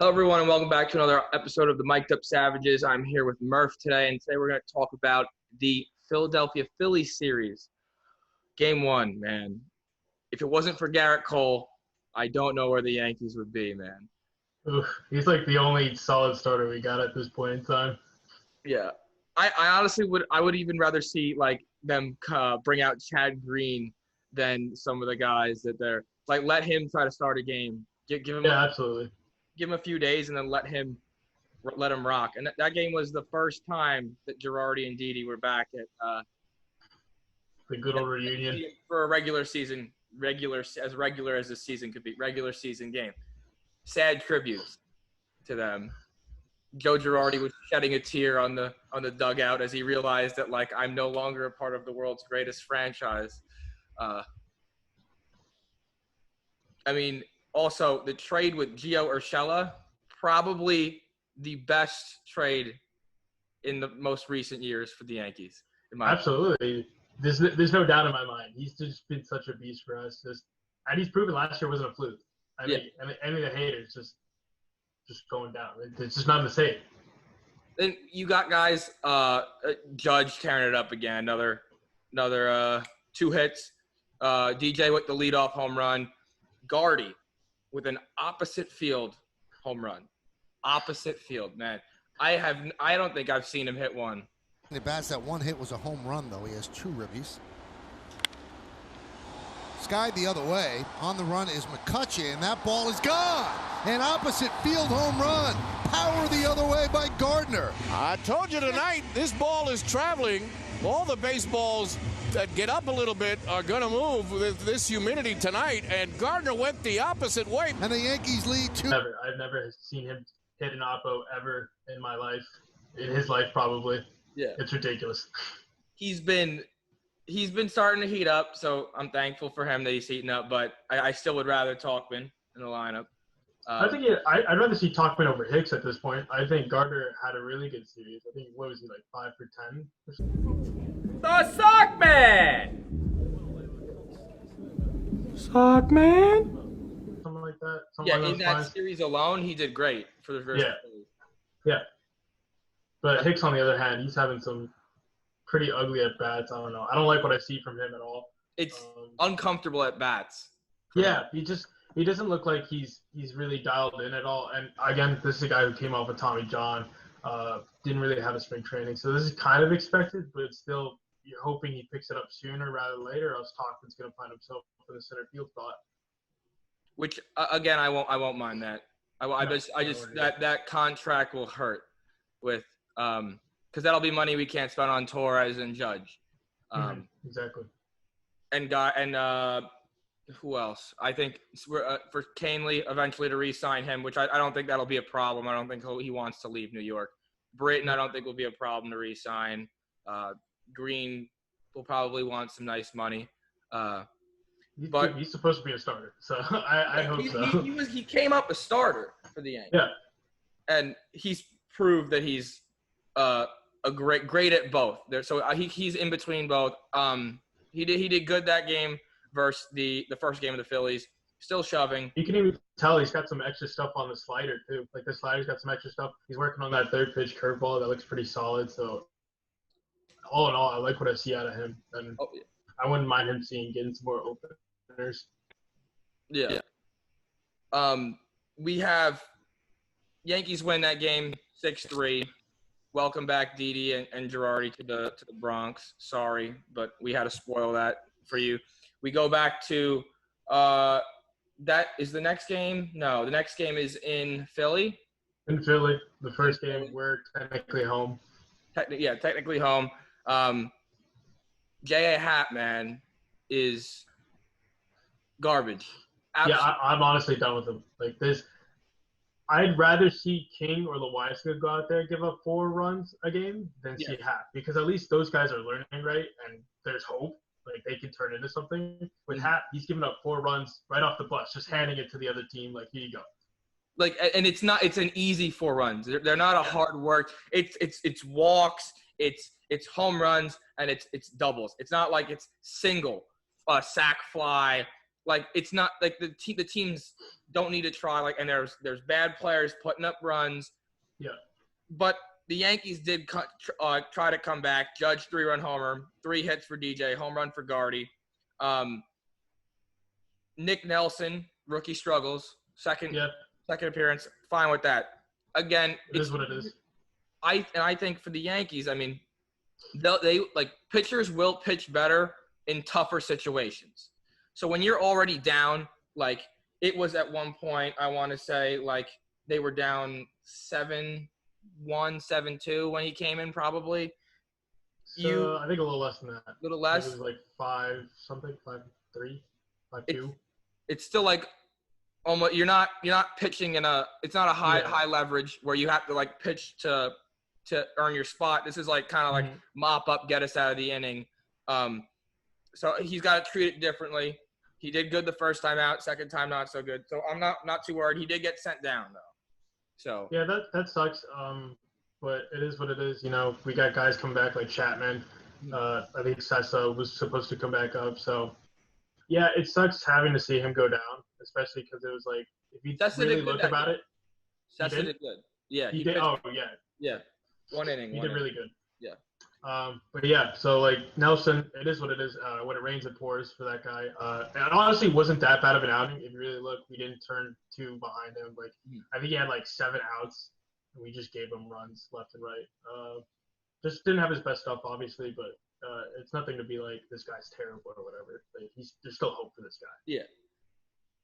Hello, everyone, and welcome back to another episode of the Mic'd Up Savages. I'm here with Murph today, and today we're going to talk about the Philadelphia Phillies series. Game 1, man. If it wasn't for Gerrit Cole, I don't know where the Yankees would be, man. Oof, he's like the only solid starter we got at this point in time. Yeah. I honestly would even rather see, them bring out Chad Green than some of the guys that they're – let him try to start a game. Give him Absolutely. Give him a few days and then let him rock. And that game was the first time that Girardi and Didi were back at the good old reunion for a regular as the season could be, regular season game. Sad tributes to them. Joe Girardi was shedding a tear on the dugout as he realized that I'm no longer a part of the world's greatest franchise. Also, the trade with Gio Urshela, probably the best trade in the most recent years for the Yankees. Absolutely. There's no doubt in my mind. He's just been such a beast for us. And he's proven last year wasn't a fluke. I mean, the haters just going down. It's just not a mistake. Then you got guys, Judge tearing it up again, another 2 hits. DJ with the leadoff home run. Gardy with an opposite field home run. Opposite field, man. I don't think I've seen him hit one. The bats, that one hit was a home run, though. He has 2 ribbies. Skied the other way. On the run is McCutcheon. That ball is gone. An opposite field home run. Power the other way by Gardner. I told you tonight, this ball is traveling. All the baseballs that get up a little bit are going to move with this humidity tonight, and Gardner went the opposite way. And the Yankees lead 2. I've never seen him hit an oppo ever in my life, in his life probably. Yeah. It's ridiculous. He's been starting to heat up, so I'm thankful for him that he's heating up, but I still would rather Talkman in the lineup. I'd rather see Talkman over Hicks at this point. I think Gardner had a really good series. I think, what was he, 5 for 10 or something? The Sockman! Sockman? Something like that. In that series alone, he did great for the first Phillies. Yeah. But Hicks, on the other hand, he's having some pretty ugly at-bats. I don't know. I don't like what I see from him at all. It's uncomfortable at bats. Yeah, he doesn't look like he's really dialed in at all. And again, this is a guy who came off with Tommy John, didn't really have a spring training. So this is kind of expected, but it's still, you're hoping he picks it up sooner rather than later, or else Talkman's going to find himself in the center field spot. Which again, I won't mind that. That contract will hurt with because that'll be money we can't spend on Torres and Judge. Exactly. And who else? I think for Canely eventually to re-sign him, which I don't think that'll be a problem. I don't think he wants to leave New York. Britton, I don't think will be a problem to re-sign. Green will probably want some nice money. But he's supposed to be a starter, so I hope so. He came up a starter for the Yankees. Yeah. And he's proved that he's a great at both. So he's in between both. He did good that game versus the first game of the Phillies. Still shoving. You can even tell he's got some extra stuff on the slider too. The slider's got some extra stuff. He's working on that third pitch curveball that looks pretty solid. So all in all, I like what I see out of him, and I wouldn't mind him getting some more openers. Yeah. We have Yankees win that game 6-3. Welcome back, Didi and Girardi to the Bronx. Sorry, but we had to spoil that for you. We go back to that is the next game. No, the next game is in Philly. In Philly, the first game we're technically home. Technically home. J.A. Happ, man, is garbage. Absolutely. Yeah, I'm honestly done with him. This, I'd rather see King or Lewinsky go out there and give up 4 runs a game than see Happ, because at least those guys are learning, right? And there's hope. They can turn into something. With Happ, he's giving up 4 runs right off the bus, just handing it to the other team. Here you go. And it's an easy 4 runs. They're not a hard work. It's walks. It's home runs and it's doubles. It's not like it's single, sack fly, Like it's not like the teams don't need to try. Like and there's bad players putting up runs. Yeah. But the Yankees did try to come back. Judge 3-run homer, 3 hits for DJ, home run for Gardy. Nick Nelson, rookie struggles, second appearance, fine with that. Again, it is what it is. I think for the Yankees, I mean, they like pitchers will pitch better in tougher situations. So when you're already down, like it was at one point, I want to say like they were down 7-1, 7-2 when he came in probably. So I think a little less than that. A little less? It was like 5-something, 5-3, 5-2. It's still like almost you're not pitching it's not a high leverage where you have to like pitch to earn your spot. This is like kind of like mop up, get us out of the inning. So he's got to treat it differently. He did good the first time out, second time not so good. So I'm not too worried. He did get sent down though. So yeah, that sucks. But it is what it is. You know, we got guys coming back like Chapman. I think Sessa was supposed to come back up. So yeah, it sucks having to see him go down, especially because it was like if you really look about it, Sessa did good. Yeah, he did. Oh yeah. Yeah, one inning. He did really good. Yeah. But yeah, so like Nelson, it is what it is. When it rains, it pours for that guy. And it honestly wasn't that bad of an outing. If you really look, we didn't turn 2 behind him. Like I think he had like 7 outs, and we just gave him runs left and right. Just didn't have his best stuff, obviously, but it's nothing to be like this guy's terrible or whatever. Like, there's still hope for this guy. Yeah.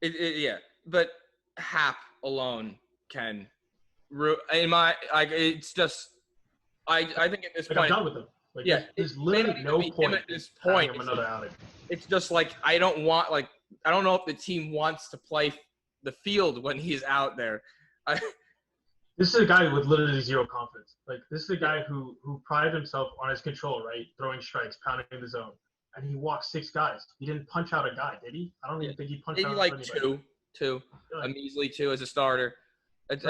Yeah, but Hap alone can. It's just. I think at this point, I'm done with him. Like, there's literally no point at this point. Another outing. It's just like I don't know if the team wants to play the field when he's out there. This is a guy with literally zero confidence. Like this is a guy who prided himself on his control, right? Throwing strikes, pounding the zone, and he walked 6 guys. He didn't punch out a guy, did he? I don't even think he punched out like anybody. two, a measly 2 as a starter. It's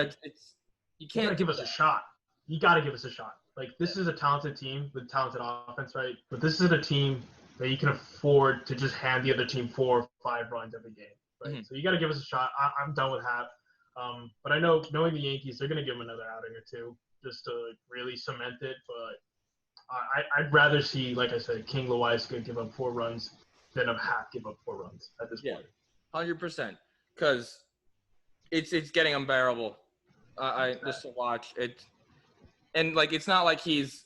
you can't give us a shot. You got to give us a shot. Like, this is a talented team with talented offense, right? But this isn't a team that you can afford to just hand the other team 4 or 5 runs every game, right? Mm-hmm. So you got to give us a shot. I'm done with Hap. But I know, knowing the Yankees, they're going to give him another outing or 2 just to really cement it. But I'd rather see, like I said, King Loaiska give up 4 runs than have Hap give up 4 runs at this point. 100%. Because it's getting unbearable. Just to watch it. And like it's not like he's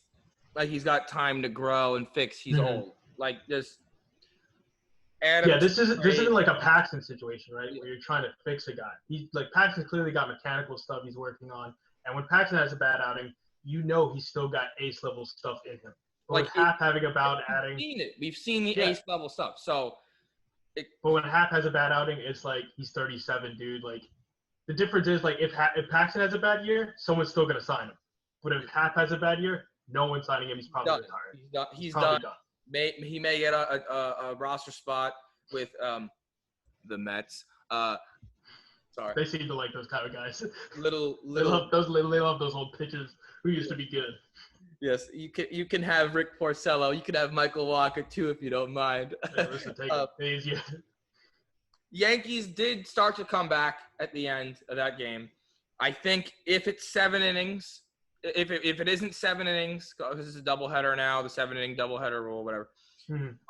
got time to grow and fix. He's old. Like this. This isn't like a Paxton situation, right? Where you're trying to fix a guy. He's like Paxton's clearly got mechanical stuff he's working on, and when Paxton has a bad outing, you know he's still got ace level stuff in him. But like Hap having a bad outing, we've seen the ace level stuff. So, but when Hap has a bad outing, it's like he's 37, dude. Like the difference is like if Paxton has a bad year, someone's still gonna sign him. But if Hap has a bad year, no one's signing him. He's probably retired. He's done. He may get a roster spot with the Mets. Sorry. They seem to like those kind of guys. They love those old pitchers who used to be good. Yes, you can have Rick Porcello. You can have Michael Walker too if you don't mind. Yeah, listen, take it. Yankees did start to come back at the end of that game. I think if it's 7 innings. If it isn't 7 innings, because it's a doubleheader now, the 7-inning doubleheader rule, whatever,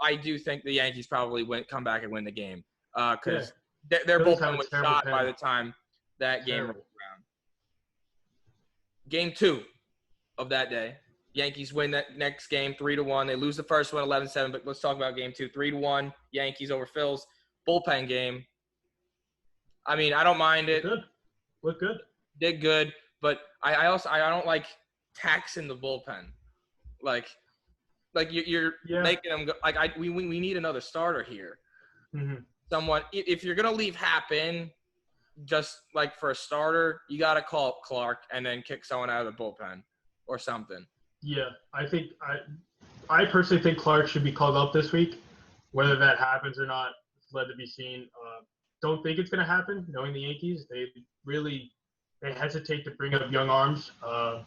I do think the Yankees probably come back and win the game because their bullpen was shot by the time that game rolled around. Game 2 of that day, Yankees win that next game 3-1. They lose the first one 11-7, but let's talk about game 2. 3-1, Yankees over Phillies. Bullpen game. I mean, I don't mind it. Look good. Did good. But I don't like taxing the bullpen, like you're making them go. Like we need another starter here. Mm-hmm. Someone if you're gonna leave Hap in, just like for a starter, you gotta call up Clark and then kick someone out of the bullpen or something. Yeah, I personally think Clark should be called up this week. Whether that happens or not, it's led to be seen. Don't think it's gonna happen. Knowing the Yankees, they hesitate to bring up young arms,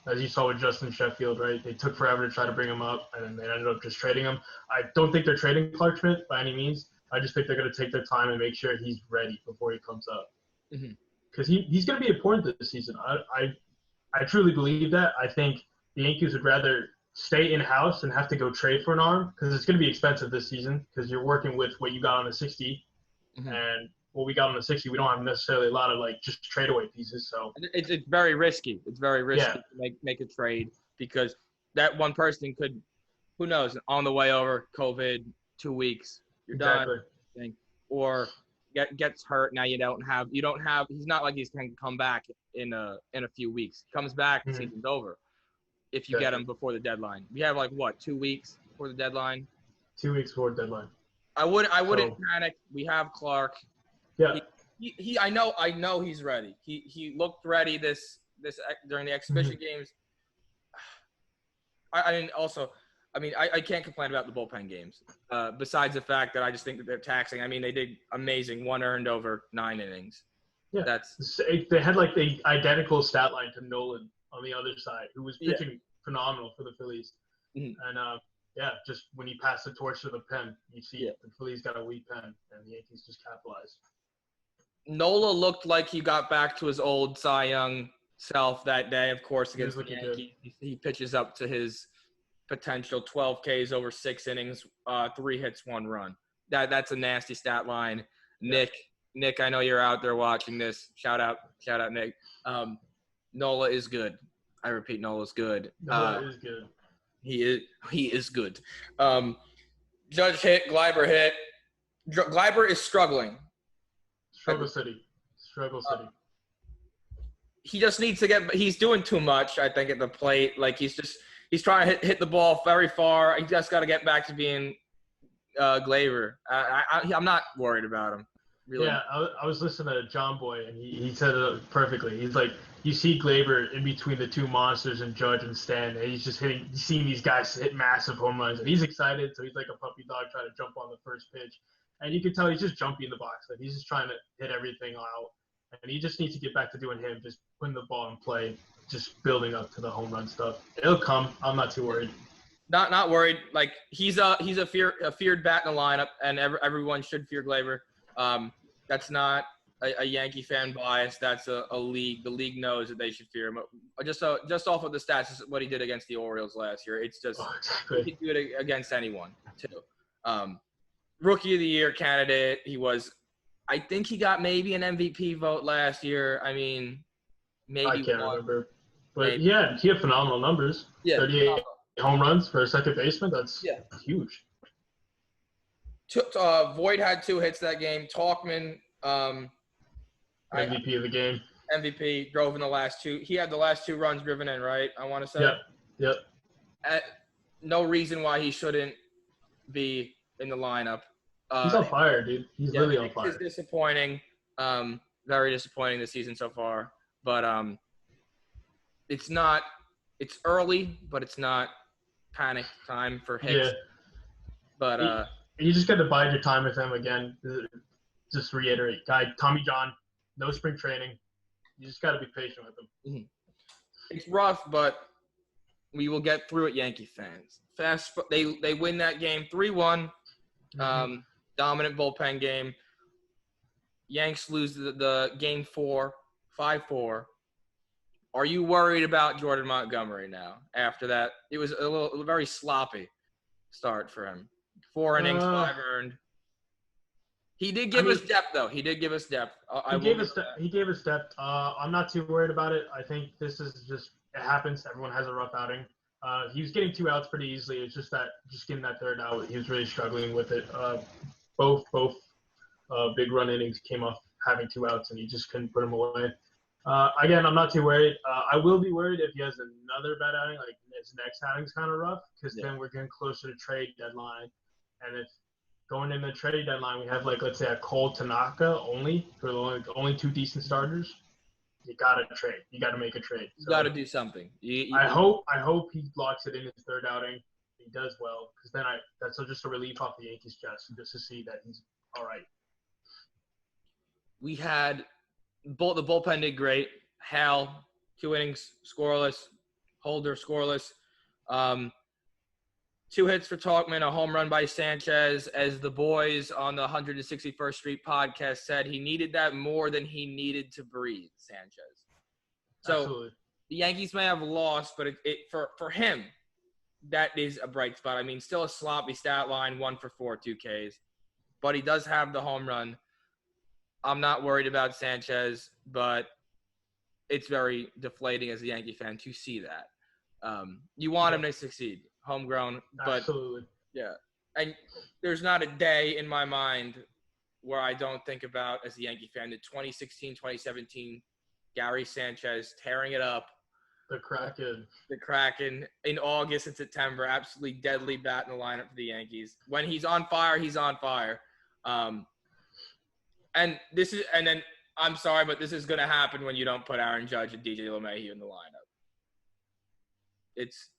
as you saw with Justin Sheffield, right? They took forever to try to bring him up, and then they ended up just trading him. I don't think they're trading Clark Schmidt by any means. I just think they're going to take their time and make sure he's ready before he comes up. Mm-hmm. Because he's going to be important this season. I truly believe that. I think the Yankees would rather stay in-house and have to go trade for an arm because it's going to be expensive this season because you're working with what you got on the 60. Mm-hmm. And what we got on the 60, we don't have necessarily a lot of, like, just trade-away pieces. So it's very risky. It's very risky Yeah. to make a trade because that one person could, who knows, on the way over, COVID, 2 weeks, you're exactly. done. Or gets hurt. Now you don't have. He's not like he's going to come back in a few weeks. He comes back, Mm-hmm. season's over. If you get him before the deadline, we have 2 weeks before the deadline. 2 weeks before deadline. I wouldn't panic. We have Clark. Yeah. He I know he's ready. He looked ready this during the exhibition games. I can't complain about the bullpen games. Besides the fact that I just think that they're taxing. I mean, they did amazing. 1 earned over 9 innings. Yeah. They had like the identical stat line to Nolan on the other side, who was pitching phenomenal for the Phillies. Mm-hmm. And just when you pass the torch to the pen, you see the Phillies got a weak pen, and the Yankees just capitalized. Nola looked like he got back to his old Cy Young self that day, of course, against the Yankees. He pitches up to his potential 12 Ks over 6 innings, 3 hits, 1 run. That's a nasty stat line. Yeah. Nick, I know you're out there watching this. Shout out, Nick. Nola is good. I repeat, Nola's good. Nola is good. He is good. Judge hit, Gleiber hit. Gleiber is struggling. Struggle City. He just needs to he's doing too much, I think, at the plate. Like he's trying to hit the ball very far. He just got to get back to being Gleyber. I'm not worried about him. Really. Yeah, I was listening to John Boy, and he said it perfectly. He's like, you see Gleyber in between the two monsters and Judge and Stan, and he's just seeing these guys hit massive home runs, and he's excited, so he's like a puppy dog trying to jump on the first pitch. And you can tell he's just jumping in the box. Like he's just trying to hit everything out. And he just needs to get back to doing him, just putting the ball in play, just building up to the home run stuff. It'll come. I'm not too worried. Not worried. Like he's a feared bat in the lineup, and everyone should fear Gleyber. That's not a Yankee fan bias. That's a league. The league knows that they should fear him. Just off of the stats, this is what he did against the Orioles last year. It's just he could do it against anyone too. Rookie of the Year candidate. He was. I think he got maybe an MVP vote last year. I mean, maybe I can't remember. But maybe. Yeah, he had phenomenal numbers. Yeah. 38 home runs for a second baseman. That's huge. Voit had 2 hits that game. Talkman, MVP of the game. MVP, drove in the last 2. He had the last 2 runs driven in, right? I want to say. Yep. No reason why he shouldn't be in the lineup. He's on fire, dude. He's really on fire. It's disappointing. Very disappointing this season so far. But it's not – it's early, but it's not panic time for Hicks. Yeah. But you just got to bide your time with him again. Just reiterate, Tommy John, no spring training. You just got to be patient with him. Mm-hmm. It's rough, but we will get through it, Yankee fans. They win that game 3-1. Mm-hmm. Dominant bullpen game. Yanks lose the game 4, 5-4. Are you worried about Jordan Montgomery now? After that, it was a very sloppy start for him. 4 innings, 5 earned. He did give us depth, though. He did give us depth. He gave us depth. I'm not too worried about it. I think this is just – it happens. Everyone has a rough outing. He was getting 2 outs pretty easily. It's just getting that 3rd out, he was really struggling with it. Both big run innings came off having 2 outs, and he just couldn't put them away. Again, I'm not too worried. I will be worried if he has another bad outing, like his next outing's kind of rough, because then we're getting closer to trade deadline. And if going in the trade deadline, we have, like, let's say a Cole Tanaka only for the only 2 decent starters, you got to trade. You got to make a trade. You got to do something. I hope he blocks it in his 3rd outing. He does well, because then that's just a relief off the Yankees' chest, just to see that he's all right. We had the bullpen did great. Hal, 2 innings, scoreless. Holder, scoreless. 2 hits for Talkman, a home run by Sanchez. As the boys on the 161st Street podcast said, he needed that more than he needed to breathe, Sanchez. So Absolutely. the Yankees may have lost, but for him, that is a bright spot. I mean, still a sloppy stat line, 1 for 4, 2 Ks. But he does have the home run. I'm not worried about Sanchez, but it's very deflating as a Yankee fan to see that. You want him to succeed, homegrown, but Absolutely. yeah. And there's not a day in my mind where I don't think about, as a Yankee fan, the 2016, 2017 Gary Sanchez tearing it up. The Kraken in August and September, absolutely deadly bat in the lineup for the Yankees. When he's on fire, he's on fire. And then I'm sorry, but this is going to happen when you don't put Aaron Judge and DJ LeMahieu in the lineup.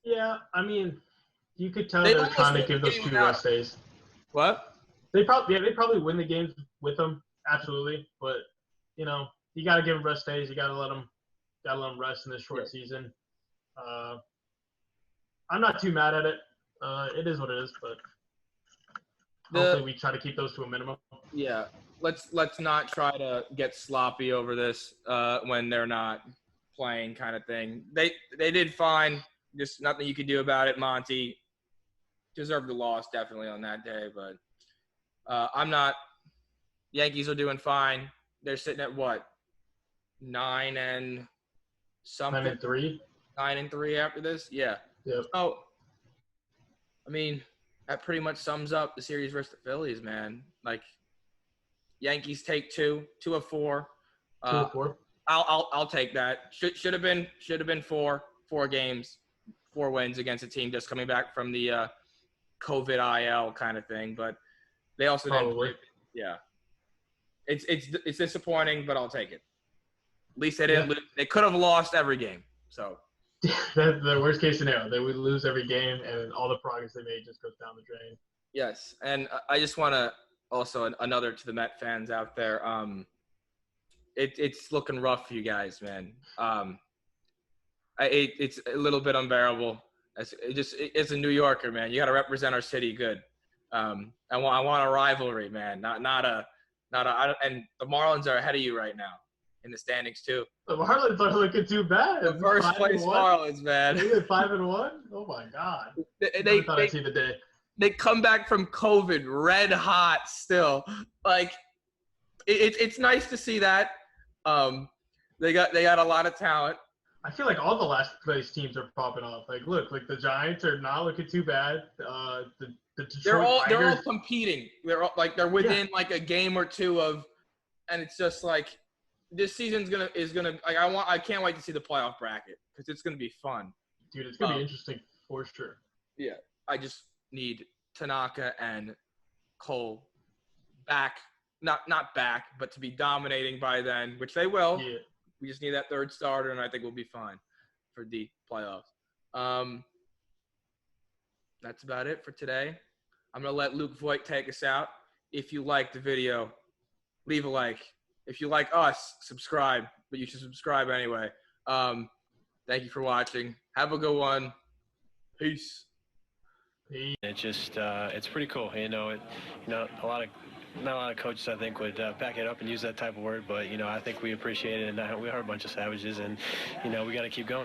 Yeah, I mean, you could tell they're trying to give those 2 rest days. What? They probably win the games with them, absolutely. But you got to give them rest days. You got to let them rest in this short season. I'm not too mad at it. It is what it is, but hopefully we try to keep those to a minimum. Yeah, let's not try to get sloppy over this when they're not playing, kind of thing. They did fine. Just nothing you could do about it. Monty deserved the loss definitely on that day, but I'm not. Yankees are doing fine. They're sitting at what? 9 and something. 9-3. 9-3 after this. Yeah. Yep. So, I mean, that pretty much sums up the series versus the Phillies, man. Like, Yankees take 2 of 4. 2 of 4. I'll take that. Should have been 4 games, 4 wins against a team just coming back from the COVID IL kind of thing. But they also didn't. Yeah. It's disappointing, but I'll take it. At least they didn't lose. They could have lost every game. So that's the worst case scenario. They would lose every game, and all the progress they made just goes down the drain. Yes, and I just want to also another to the Met fans out there. It's looking rough for you guys, man. It's a little bit unbearable. As a New Yorker, man, you got to represent our city good. I want a rivalry, man. Not a. And the Marlins are ahead of you right now in the standings too. The Marlins are looking too bad. The first place Marlins, man. They went 5-1. Oh my God. I thought I'd see the day. They come back from COVID red hot still. Like it's nice to see that. They got a lot of talent. I feel like all the last place teams are popping off. Like look, like the Giants are not looking too bad. The Detroit they're all Tigers, competing. They're within like a game or 2 of, and it's just like this season's gonna like I can't wait to see the playoff bracket because it's gonna be fun. Dude, it's gonna be interesting for sure. Yeah, I just need Tanaka and Cole back, not back, but to be dominating by then, which they will. Yeah. We just need that 3rd starter, and I think we'll be fine for the playoffs. That's about it for today. I'm going to let Luke Voigt take us out. If you like the video, leave a like. If you like us, subscribe, but you should subscribe anyway. Thank you for watching. Have a good one. Peace. It's just it's pretty cool. Not a lot of coaches I think would back it up and use that type of word, but I think we appreciate it, and we are a bunch of savages, and we got to keep going.